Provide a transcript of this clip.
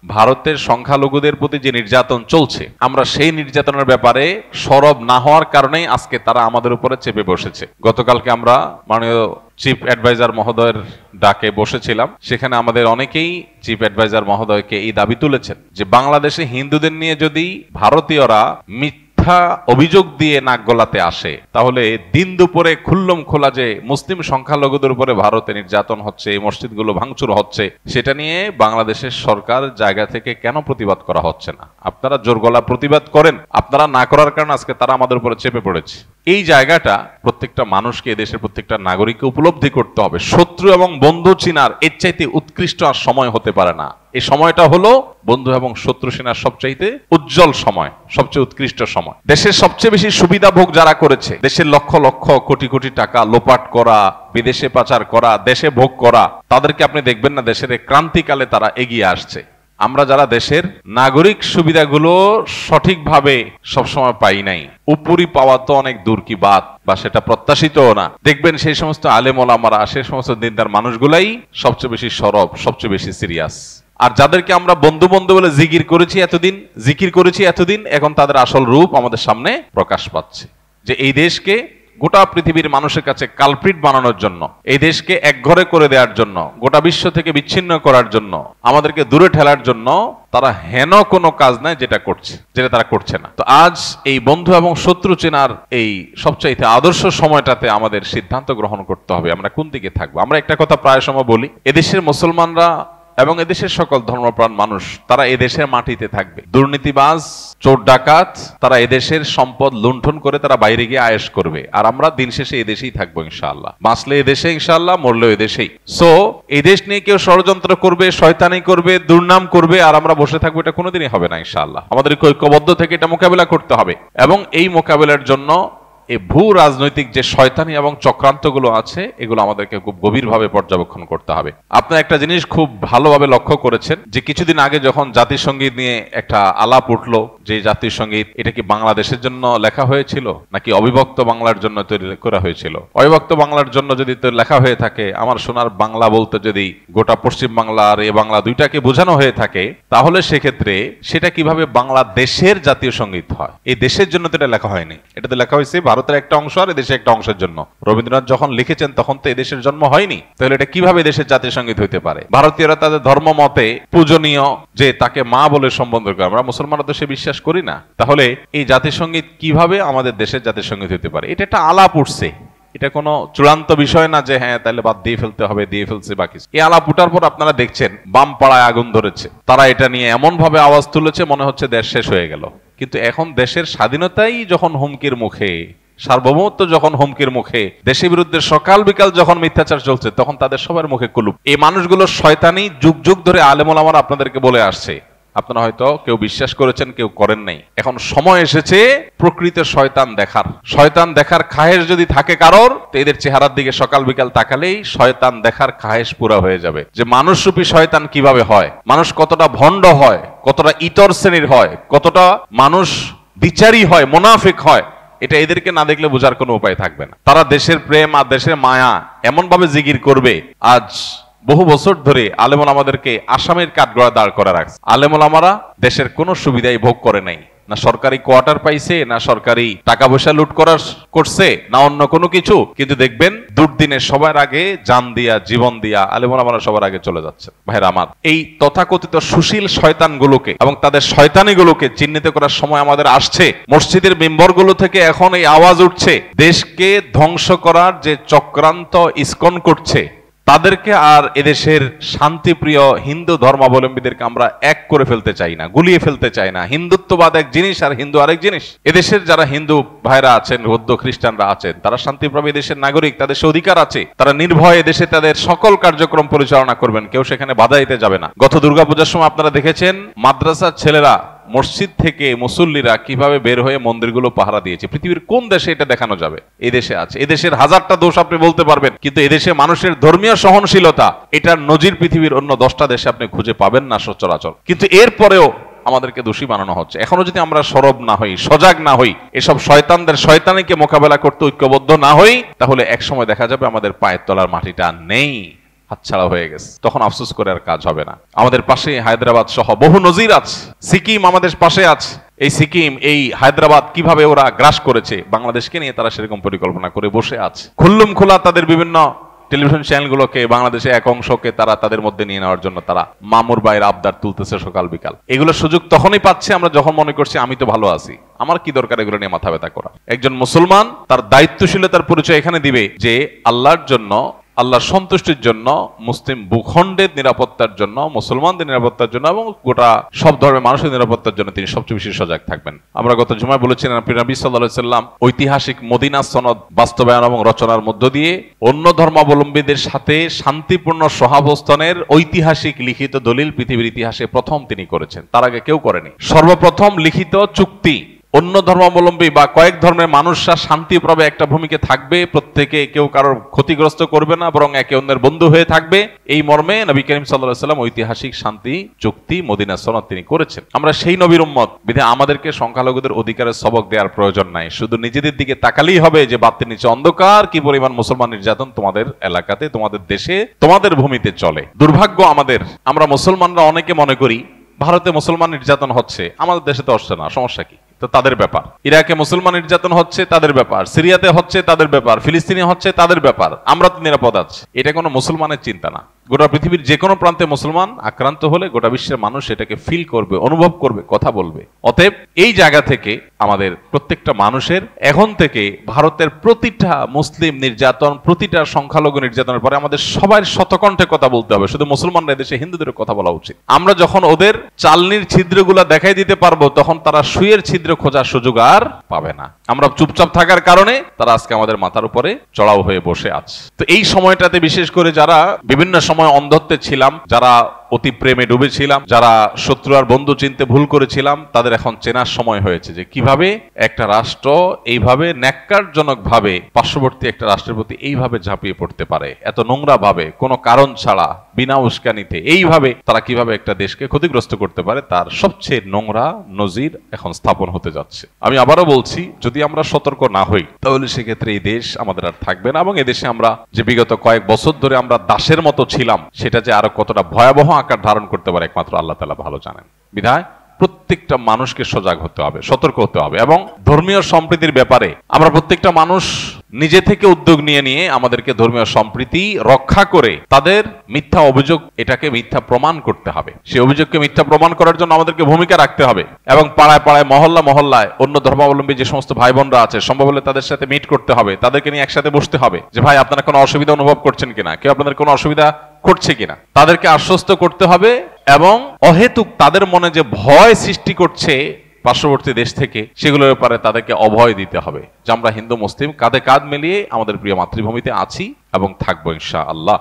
ভারতের সংখ্যালঘুদের প্রতি যে নির্যাতন চলছে, আমরা সেই নির্যাতনের ব্যাপারে সরব না হওয়ার কারণেই আজকে তারা আমাদের উপরে চেপে বসেছে। গতকালকে আমরা মাননীয় চিফ অ্যাডভাইজার মহোদয়ের ডাকে বসেছিলাম, সেখানে আমাদের অনেকেই চিফ অ্যাডভাইজার মহোদয়কে এই দাবি তুলেছেন যে বাংলাদেশে হিন্দুদের নিয়ে যদি ভারতীয়রা অভিযোগ দিয়ে নাক গলাতে আসে, তাহলে দিন দুপুরে খুল্লম খোলা যে মুসলিম সংখ্যালঘুদের উপরে ভারতে নির্যাতন হচ্ছে, মসজিদগুলো ভাঙচুর হচ্ছে, সেটা নিয়ে বাংলাদেশের সরকার জায়গা থেকে কেন প্রতিবাদ করা হচ্ছে না? আপনারা জোর গলা প্রতিবাদ করেন, আপনারা না করার কারণে আজকে তারা আমাদের উপরে চেপে পড়েছে। এই জায়গাটা প্রত্যেকটা মানুষকে, এদেশের প্রত্যেকটা নাগরিককে উপলব্ধি করতে হবে। শত্রু এবং বন্ধু চিনার এর চাইতে উৎকৃষ্ট আর সময় হতে পারে না। এই সময়টা হলো বন্ধু এবং শত্রু চেনার সবচাইতে উজ্জ্বল সময়, সবচেয়ে উৎকৃষ্ট সময়। দেশের সবচেয়ে বেশি সুবিধা ভোগ যারা করেছে, দেশের লক্ষ লক্ষ কোটি কোটি টাকা লোপাট করা, বিদেশে পাচার করা, দেশে ভোগ করা, তাদেরকে আপনি দেখবেন না দেশের ক্রান্তিকালে তারা এগিয়ে আসছে। আমরা যারা দেশের নাগরিক সুবিধাগুলো সঠিকভাবে সবসময় পাই নাই, উপরি পাওয়া তো অনেক দূর কি বাত, বা সেটা প্রত্যাশিতও না। দেখবেন সেই সমস্ত আলেম ওলামারা, সেই সমস্ত দিনদার মানুষগুলাই সবচেয়ে বেশি সরব, সবচেয়ে বেশি সিরিয়াস। আর যাদেরকে আমরা বন্ধু বন্ধু বলে জিকির করেছি এতদিন, এখন তাদের আসল রূপ আমাদের সামনে প্রকাশ পাচ্ছে। যে এই দেশকে গোটা পৃথিবীর মানুষের কাছে কালপ্রিট বানানোর জন্য, এই দেশকে একঘরে করে দেওয়ার জন্য, গোটা বিশ্ব থেকে বিচ্ছিন্ন করার জন্য, আমাদেরকে দূরে ঠেলার জন্য তারা হেন কোনো কাজ নাই যেটা তারা করছে না। তো আজ এই বন্ধু এবং শত্রু চেনার এই সবচাইতে আদর্শ সময়টাতে আমাদের সিদ্ধান্ত গ্রহণ করতে হবে আমরা কোন দিকে থাকবো। আমরা একটা কথা প্রায় সময় বলি, এদেশের মুসলমানরা এবং এদেশের সকল ধর্মপ্রাণ মানুষ তারা এদেশের মাটিতে থাকবে। দুর্নীতিবাজ, চোর ডাকাত, তারা এদেশের সম্পদ লুণ্ঠন করে তারা বাইরে গিয়ে আয়েশ করবে, আর আমরা দিন শেষে এদেশেই থাকবো ইনশাআল্লাহ। বাঁচলে এদেশে ইনশাআল্লাহ, মরলেও এদেশেই। সো এই দেশ নিয়ে কেউ ষড়যন্ত্র করবে, শয়তানি করবে, দুর্নাম করবে, আর আমরা বসে থাকবো, এটা কোনোদিনই হবে না ইনশাআল্লাহ। আমাদের ঐক্যবদ্ধ থেকে এটা মোকাবেলা করতে হবে, এবং এই মোকাবেলার জন্য এই ভূ রাজনৈতিক যে শয়তানি এবং চক্রান্তগুলো আছে, এগুলো আমাদেরকে খুব গভীরভাবে পর্যবেক্ষণ করতে হবে। আপনারা একটা জিনিস খুব ভালোভাবে লক্ষ্য করেছেন যে কিছুদিন আগে যখন জাতীয় সঙ্গীত নিয়ে একটা আলাপ উঠলো, যে জাতীয় সঙ্গীত এটা কি বাংলাদেশের জন্য লেখা হয়েছিল নাকি অবিভক্ত বাংলার জন্য তৈরি করা হয়েছিল? অবিভক্ত বাংলার জন্য যদি লেখা হয়ে থাকে, আমার সোনার বাংলা বলতে যদি গোটা পশ্চিম বাংলা আর এ বাংলা দুইটাকে বোঝানো হয়ে থাকে, তাহলে সেক্ষেত্রে সেটা কিভাবে বাংলাদেশের জাতীয় সঙ্গীত হয়? এই দেশের জন্য তো এটা লেখা হয়নি, এটাতে লেখা হয়েছে ভারতের একটা অংশ আর এদেশের একটা অংশের জন্য। রবীন্দ্রনাথ যখন লিখেছেন তখন তো এদেশের জন্ম হয়নি, তাহলে এটা কিভাবে দেশের জাতীয় সঙ্গীত হইতে পারে? ভারতীয়রা তাদের ধর্ম মতে পূজনীয়, যে তাকে মা বলে সম্বোধন করে, আমরা মুসলমানরা তো সে বিশ্বাস করি না। তাহলে এই জাতীয় সঙ্গীত কিভাবে আমাদের দেশের জাতীয় সঙ্গীত হইতে পারে? এটা একটা আলাপ উঠছে, এটা কোনো চূড়ান্ত বিষয় না যে হ্যাঁ তাহলে বাদ দিয়ে ফেলতে হবে, দিয়ে ফেলছে বাকি। এই আলাপ উঠার পর আপনারা দেখছেন বাম পাড়ায় আগুন ধরেছে, তারা এটা নিয়ে এমন ভাবে আওয়াজ তুলেছে মনে হচ্ছে দেশ শেষ হয়ে গেল। কিন্তু এখন দেশের স্বাধীনতাই যখন হুমকির মুখে, সার্বভৌমত্ব যখন হুমকির মুখে, দেশের বিরুদ্ধে সকাল বিকাল যখন মিথ্যাচার চলছে, তখন তাদের সবার মুখে কুলুপ। এই মানুষগুলো শয়তানি যুগ যুগ ধরে আলেম ওলামারা আপনাদেরকে বলে আসছে, আপনারা হয়তো কেউ বিশ্বাস করেছেন, কেউ করেন নাই। এখন সময় এসেছে প্রকৃত শয়তান দেখার খায়েশ যদি থাকে কারোর, তো এদের চেহারার দিকে সকাল বিকাল তাকালেই শয়তান দেখার খায়েশ পুরা হয়ে যাবে। যে মানুষরূপী শয়তান কিভাবে হয়, মানুষ কতটা ভণ্ড হয়, কতটা ইতর শ্রেণীর হয়, কতটা মানুষ বিচারী হয়, মুনাফিক হয়, এটা এদেরকে না দেখলে বোঝার কোনো উপায় থাকবে না। তারা দেশের প্রেম আর দেশের মায়া এমন ভাবে জিকির করবে। আজ বহু বছর ধরে আলেম ওলামাদেরকে আসামের কাঠগড়ায় দাঁড় করে রাখছে। আলেম ওলামারা দেশের কোনো সুবিধাই ভোগ করে নাই, না সরকারি কোয়ার্টার পাইছে, না সরকারি টাকা পয়সা লুট করছে, না অন্য কোনো কিছু। কিন্তু দেখবেন দুর্দিনে সবার আগে জান দিয়া, জীবন দিয়া আলেম ওলামারা সবার আগে চলে যাচ্ছে। ভাইরা আমার, এই তথাকথিত সুশীল শয়তানগুলোকে এবং তাদের শয়তানিগুলোকে চিহ্নিত করার সময় আমাদের আসছে। মসজিদের মেম্বরগুলো থেকে এখন এই আওয়াজ উঠছে, দেশকে ধ্বংস করার যে চক্রান্ত ইসকন করছে, তাদেরকে আর এদেশের শান্তিপ্রিয় হিন্দু ধর্মাবলম্বীদেরকে আমরা এক করে ফেলতে চাই না, গুলিয়ে ফেলতে চাই না। হিন্দুত্ববাদ এক জিনিস আর হিন্দু আরেক জিনিস। এদেশের যারা হিন্দু ভাইরা আছেন, বৌদ্ধ খ্রিস্টানরা আছেন, তারা শান্তিপ্রিয় দেশের নাগরিক, তাদের সে অধিকার আছে, তারা নির্ভয়ে দেশে তাদের সকল কার্যক্রম পরিচালনা করবেন, কেউ সেখানে বাধা দিতে যাবে না। গত দুর্গাপূজার সময় আপনারা দেখেছেন মাদ্রাসার ছেলেরা, মসজিদ থেকে মুসল্লিরা কিভাবে বের হয়ে মন্দিরগুলো পাহারা দিয়েছে। পৃথিবীর কোন দেশে এটা দেখানো যাবে? এই দেশে আছে। এদেশের হাজারটা দোষ আপনি বলতে পারবেন, কিন্তু এদেশে মানুষের ধর্মীয় সহনশীলতা, এটার নজির পৃথিবীর অন্য 10টা দেশে আপনি খুঁজে পাবেন না সচরাচর। কিন্তু এরপরেও আমাদেরকে দোষী বানানো হচ্ছে। এখনো যদি আমরা সরব না হই, সজাগ না হই, এসব শয়তানদের শয়তানিকে মোকাবেলা করতে ঐক্যবদ্ধ না হই, তাহলে এক সময় দেখা যাবে আমাদের পায়ের তলার মাটিটা নেই। হাতছাড়া হয়ে গেছে, তখন আফসোস করে আর কাজ হবে না। আমাদের পাশে হায়দ্রাবাদ সহ বহু নজির আছে, সিকিম আমাদের পাশে আছে। এই সিকিম, এই হায়দ্রাবাদ কিভাবে ওরা গ্রাস করেছে, বাংলাদেশকে নিয়ে তারা সেরকম পরিকল্পনা করে বসে আছে। খুল্লুম খোলা তাদের বিভিন্ন টেলিভিশন চ্যানেলগুলোকে, বাংলাদেশে এক অংশকে তারা তাদের মধ্যে নিয়ে নেওয়ার জন্য তারা মামুর বাইরে আবদার তুলতেছে সকাল বিকাল। এগুলো সুযোগ তখনই পাচ্ছে আমরা যখন মনে করছি আমি তো ভালো আছি, আমার কি দরকার এগুলো নিয়ে মাথা ব্যথা করা। একজন মুসলমান তার দায়িত্বশীলতার পরিচয় এখানে দিবে যে আল্লাহর জন্য, আল্লাহর সন্তুষ্টির জন্য, মুসলিম ভূখণ্ডের নিরাপত্তার জন্য, মুসলমানদের নিরাপত্তার জন্য এবং গোটা সব ধর্মের মানুষের নিরাপত্তার জন্য তিনি সবচেয়ে বেশি সজাগ থাকবেন। আমরা গত জুমায় বলেছিলাম নবী সাল্লাল্লাহু আলাইহি সাল্লাম ঐতিহাসিক মদিনা সনদ বাস্তবায়ন এবং রচনার মধ্য দিয়ে অন্য ধর্মাবলম্বীদের সাথে শান্তিপূর্ণ সহাবস্থানের ঐতিহাসিক লিখিত দলিল পৃথিবীর ইতিহাসে প্রথম তিনি করেছেন, তার আগে কেউ করেনি। সর্বপ্রথম লিখিত চুক্তি, অন্য ধর্মাবলম্বী বা কয়েক ধর্মের মানুষরা শান্তিভাবে একটা ভূমিকে থাকবে, প্রত্যেকে কেউ কারোর ক্ষতিগ্রস্ত করবে না, বরং একে অন্যের বন্ধু হয়ে থাকবে, এই মর্মে নবী করিম সাল্লাল্লাহু আলাইহি সাল্লাম ঐতিহাসিক শান্তি চুক্তি মদিনা সনদ তিনি করেছেন। আমরা সেই নবীর উম্মত, বিধায় আমাদেরকে সংখ্যালঘুদের অধিকারের সবক দেওয়ার প্রয়োজন নাই। শুধু নিজেদের দিকে তাকালেই হবে যে বাতির নিচে অন্ধকার, কি পরিমাণ মুসলমান নির্যাতন তোমাদের এলাকাতে, তোমাদের দেশে, তোমাদের ভূমিতে চলে। দুর্ভাগ্য আমাদের, আমরা মুসলমানরা অনেকে মনে করি ভারতে মুসলমান নির্যাতন হচ্ছে, আমাদের দেশে তো হচ্ছে না, সমস্যা কি? তো তাদের ব্যাপার। ইরাকে মুসলমান নির্যাতন হচ্ছে, তাদের ব্যাপার। সিরিয়াতে হচ্ছে, তাদের ব্যাপার। ফিলিস্তিনে হচ্ছে, তাদের ব্যাপার। আমরা তো নিরাপদ আছি। এটা কোনো মুসলমানের চিন্তা না। গোটা পৃথিবীর যে কোনো প্রান্তে মুসলমান আক্রান্ত হলে গোটা বিশ্বের মানুষ এটাকে ফিল করবে, অনুভব করবে, কথা বলবে। অতএব এই জায়গা থেকে আমাদের প্রত্যেকটা মানুষের এখন থেকে ভারতের প্রতিটা মুসলিম নির্যাতন, প্রতিটা সংখ্যালঘু নির্যাতনের পরে আমাদের সবার শতকণ্ঠে কথা বলতে হবে। শুধু মুসলমানরা দেশে হিন্দুদের কথা বলা উচিত। আমরা যখন ওদের চালনির ছিদ্রগুলা দেখাই দিতে পারবো, তখন তারা সুইয়ের ছিদ্র খোঁজার সুযোগ আর পাবে না। আমরা চুপচাপ থাকার কারণে তারা আজকে আমাদের মাথার উপরে চড়াও হয়ে বসে আছে। তো এই সময়টাতে বিশেষ করে যারা বিভিন্ন সময় অন্ধত্বে ছিলাম, যারা অতি প্রেমে ডুবেছিলাম, যারা শত্রু আর বন্ধু চিনতে ভুল করেছিলাম, তাদের এখন চেনার সময় হয়েছে যে কিভাবে একটা রাষ্ট্র এইভাবে ন্যাক্কারজনক ভাবে পার্শ্ববর্তী একটা রাষ্ট্রের প্রতি এইভাবে ঝাঁপিয়ে পড়তে পারে, এত নোংরা ভাবে, কোনো কারণ ছাড়া, বিনা উস্কানিতে এইভাবে তারা কিভাবে একটা দেশকে ক্ষতিগ্রস্ত করতে পারে, তার সবচেয়ে নোংরা নজির এখন স্থাপন হতে যাচ্ছে। আমি আবারও বলছি, যদি আমরা সতর্ক না হই তাহলে সেক্ষেত্রে এই দেশ আমাদের আর থাকবে না, এবং এদেশে আমরা যে বিগত কয়েক বছর ধরে আমরা দাসের মতো ছিলাম, সেটা যে আরো কতটা ভয়াবহ আকার ধারণ করতে পারে একমাত্র আল্লাহ তাআলা ভালো জানেন। বিধায় প্রত্যেকটা মানুষকে সজাগ হতে হবে, সতর্ক হতে হবে, এবং ধর্মীয় সম্প্রীতির ব্যাপারে আমরা প্রত্যেকটা মানুষ নিজে থেকে উদ্যোগ নিয়ে আমাদেরকে ধর্মীয় সম্প্রীতি রক্ষা করে তাদের মিথ্যা অভিযোগ, এটাকে মিথ্যা প্রমাণ করতে হবে। সেই অভিযোগকে মিথ্যা প্রমাণ করার জন্য আমাদেরকে ভূমিকা রাখতে হবে, এবং পাড়ায় পাড়ায়, মহল্লায় অন্য ধর্মাবলম্বী যে সমস্ত ভাই বোনরা আছে, সম্ভব হলে তাদের সাথে মিট করতে হবে, তাদেরকে নিয়ে একসাথে বসতে হবে যে ভাই আপনারা কোনো অসুবিধা অনুভব করছেন কিনা, কেউ আপনাদের কোনো অসুবিধা করছে কিনা, তাদেরকে আশ্বস্ত করতে হবে। এবং অহেতুক তাদের মনে যে ভয় সৃষ্টি করছে পার্শ্ববর্তী দেশ থেকে, সেগুলোর ব্যাপারে তাদেরকে অভয় দিতে হবে যে আমরা হিন্দু মুসলিম কাঁধে কাঁধ মিলিয়ে আমাদের প্রিয় মাতৃভূমিতে আছি এবং থাকবো ইনশাআল্লাহ।